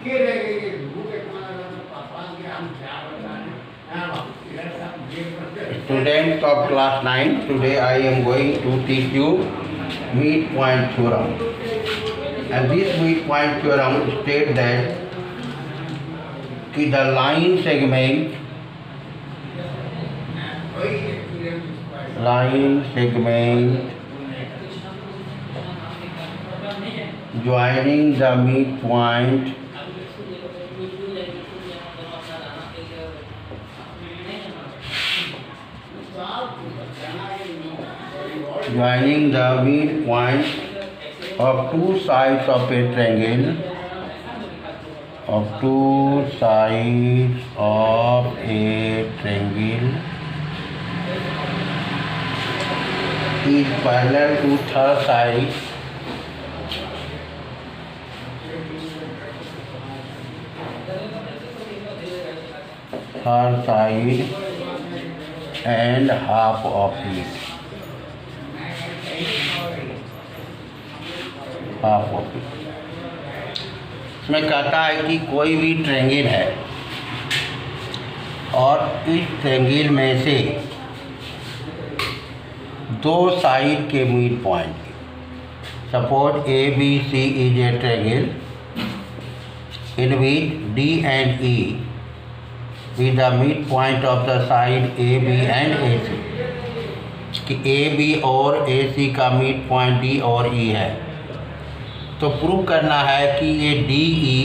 Students of class 9, today I am going to teach you midpoint theorem. And this midpoint theorem states that the line segment joining the midpoint of two sides of a triangle is parallel to third side and half of it. इसमें कहता है कि कोई भी triangle है और इस triangle में से दो साइड के mid point, suppose ABC is a triangle in which D and E with the midpoint of the side AB and AC, कि AB और AC का मिड पॉइंट D और E है, तो प्रूव करना है कि ये DE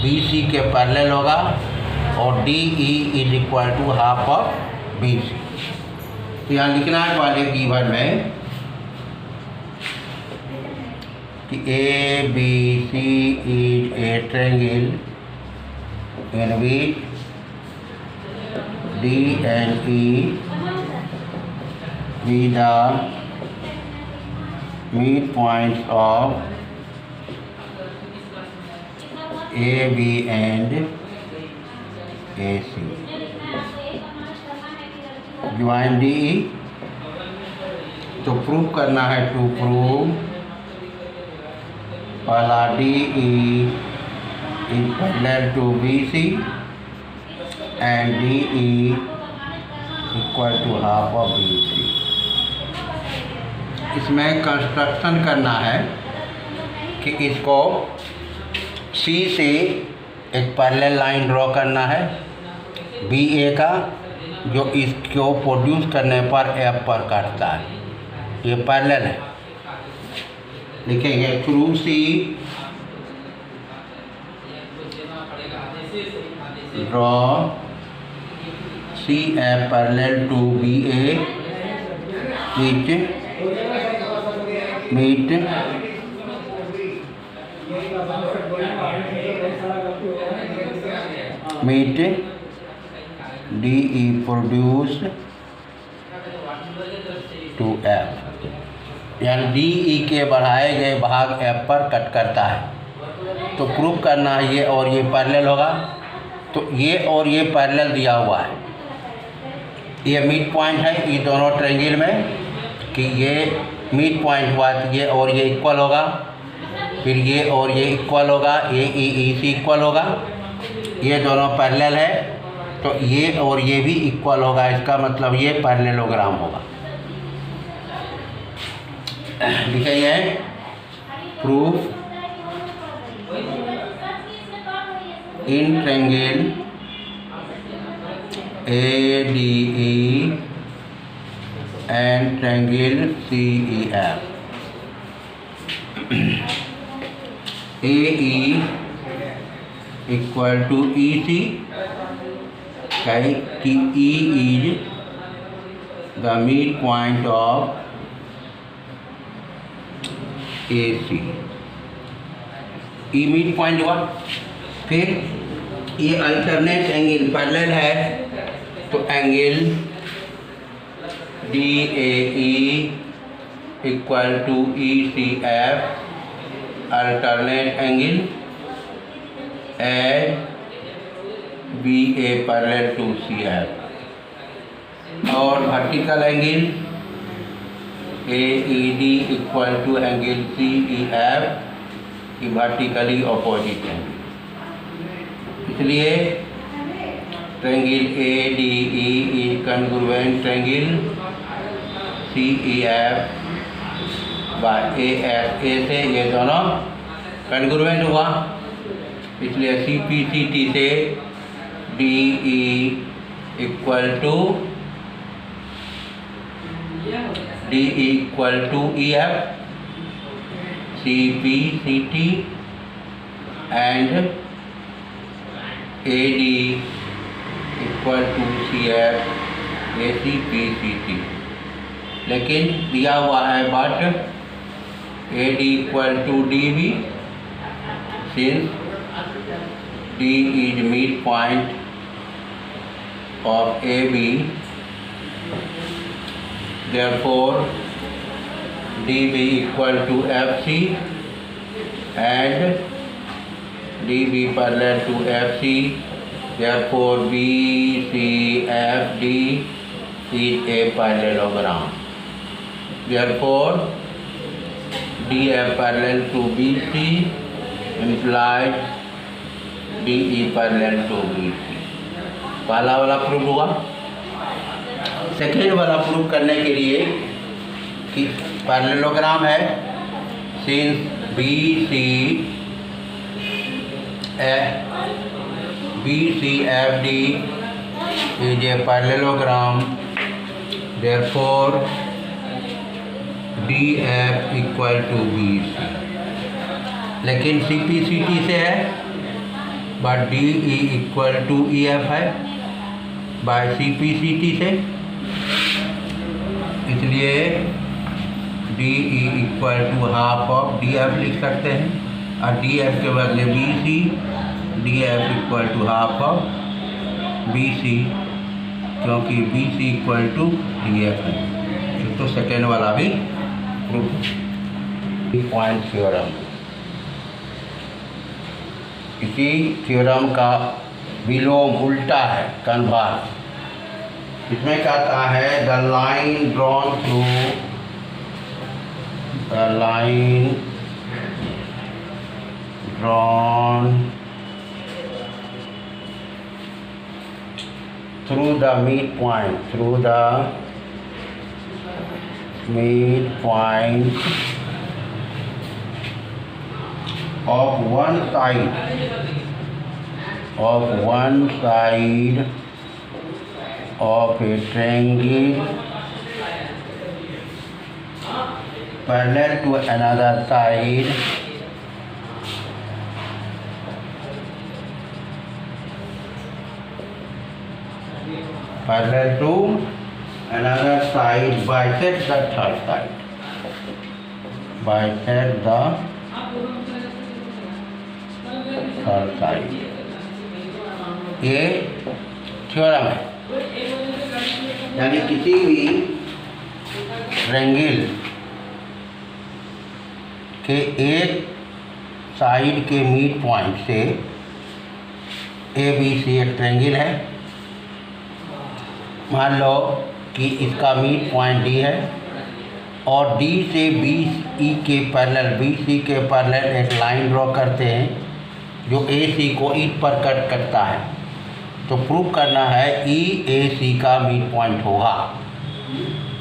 BC के पैरेलल होगा और DE is equal to half of BC। तो यहाँ लिखना है वाले गिवन में कि ABC is a triangle in which D and E with the midpoints of AB and AC join DE। तो प्रूव करना है, टू प्रूव पहला DE is parallel to BC and DE equal to half of BC। इसमें construction करना है कि इसको C से एक पैरेलल लाइन ड्रॉ करना है BA का, जो इसको प्रोड्यूस करने पर F पर काटता है। ये पैरेलल है, लिखेंगे through C draw CF parallel to BA which meet DE produced to F, यानी DE के बढ़ाए गए भाग F पर कट करता है। तो प्रूव करना है ये और ये पैरेलल होगा, तो ये और ये पैरेलल दिया हुआ है, ये मिड पॉइंट है ये दोनों ट्रायंगल में, कि ये मिड पॉइंट हुआ तो ये और ये इक्वल होगा, फिर ये और ये इक्वल होगा, ये से इक्वल होगा, ये दोनों पैरेलल है तो ये और ये भी इक्वल होगा, इसका मतलब ये पैरेललोग्राम होगा। लिखेंगे proof in triangle ADE and triangle CEF AE equal to EC, कि E is the midpoint of AC, E midpoint हुआ। फिर ये अल्टरनेट एंगल पैरेलल है तो angle DAE equal to ECF alternate angle and BA parallel to CF, और vertical angle AED equal to angle CEF की vertically opposite angle. इसलिए triangle ADE is congruent triangle CEF by ASA से ये दोनों congruent हुआ। इसलिए CPCT से DE equal to EF, CPCT and AD equal to CF ACPCT। लेकिन दिया हुआ है but AD equal to DB since D is midpoint of AB, therefore DB equal to FC and DB parallel to FC, therefore BCFD is a parallelogram. Therefore DF parallel to BC implies DE parallel to BC। पहला वाला proof हुआ। Second वाला proof करने के लिए कि parallelogram है, since BCFD is a parallelogram, therefore DF equal to BC। लेकिन CPCT से है but DE equal to EF है बाय CPCT से, इसलिए DE equal to half of DF लिख सकते हैं और DF के बदले BC, DF equal to half of BC क्योंकि BC इक्वल टू DF है। तो सेकेंड वाला भी प्रूफ। पॉइंट थ्योरम, इसी थ्योरम का विलोम उल्टा है, कन्वर्स। इसमें कहता है the line drawn through the midpoint of one side of a triangle parallel to another side bisect the third side, ये थ्योरम है। यानी किसी भी ट्रायंगल के एक साइड के मिड पॉइंट से ABC एक ट्रायंगल है। मान लो कि इसका मिड पॉइंट D है और D से BC के पैरेलल एक लाइन ड्रॉ करते हैं जो AC को ईट पर कट करता है। तो प्रूव करना है EAC का मिड पॉइंट होगा।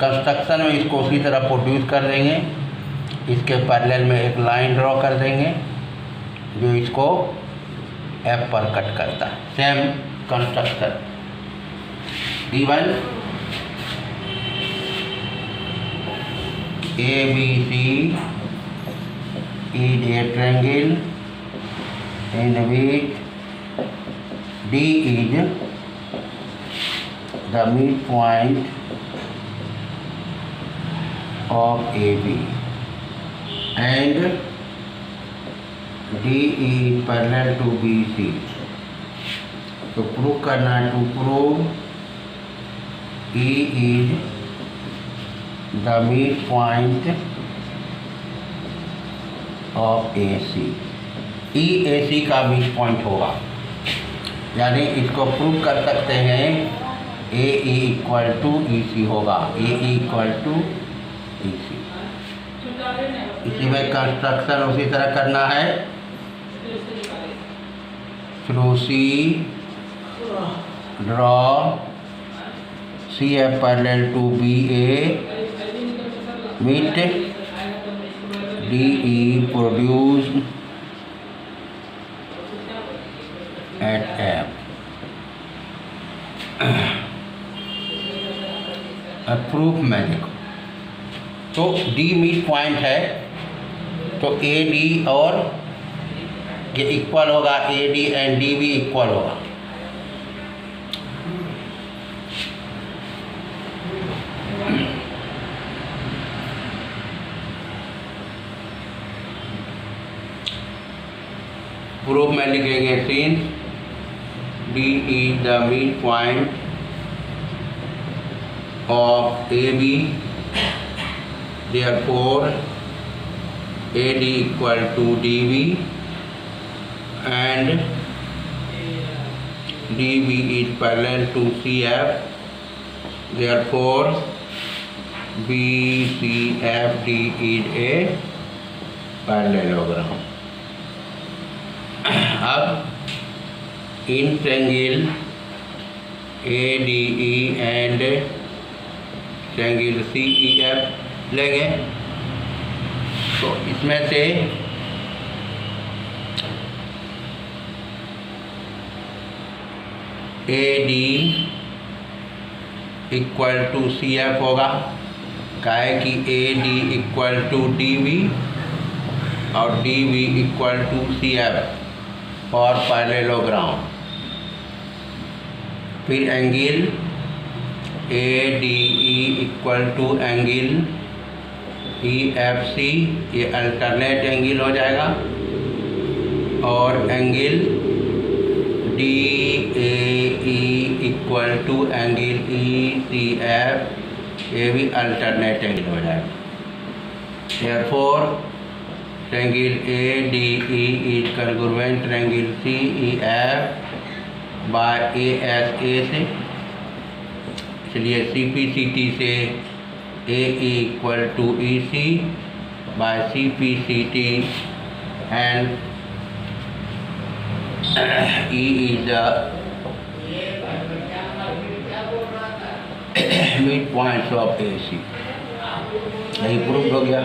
कंस्ट्रक्शन में इसको उसी तरह प्रोड्यूस कर देंगे, इसके पैरेलल में एक लाइन ड्रॉ कर देंगे जो इसको F पर कट करता है। Same construction given ABC is a triangle in which D is the midpoint of AB and DE is parallel to BC। तो प्रूव करना है, to prove E is the midpoint of AC। EAC का midpoint होगा, यानी इसको prove कर सकते हैं AE इक्वल टू EC होगा, AE इक्वल टू EC। इसी में कंस्ट्रक्शन उसी तरह करना है। through C, draw CF parallel to BA, meet DE produced at F. Proof में देखो तो D मिड पॉइंट है तो AD और ये इक्वल होगा, AD एंड D भी इक्वल होगा। प्रूफ में लिखेंगे since D is the midpoint of AB, therefore AD equal to DB and DB is parallel to CF, therefore BCFD is a parallelogram. अब in triangle ADE and triangle CEF लेंगे तो इसमें से AD equal to CF होगा, काहे कि AD equal to DB और DB equal to CF for parallelogram. फिर angle ADE equal to angle EFC, ये अल्टरनेट एंगल हो जाएगा, और angle DAE equal to angle ECF, ये भी अल्टरनेट एंगल हो जाएगा। Therefore triangle ADE is congruent triangle CEF by ASA से, इसलिए CPCT से AE equal to EC by CPCT and E is the midpoints of AC। यही proof हो गया।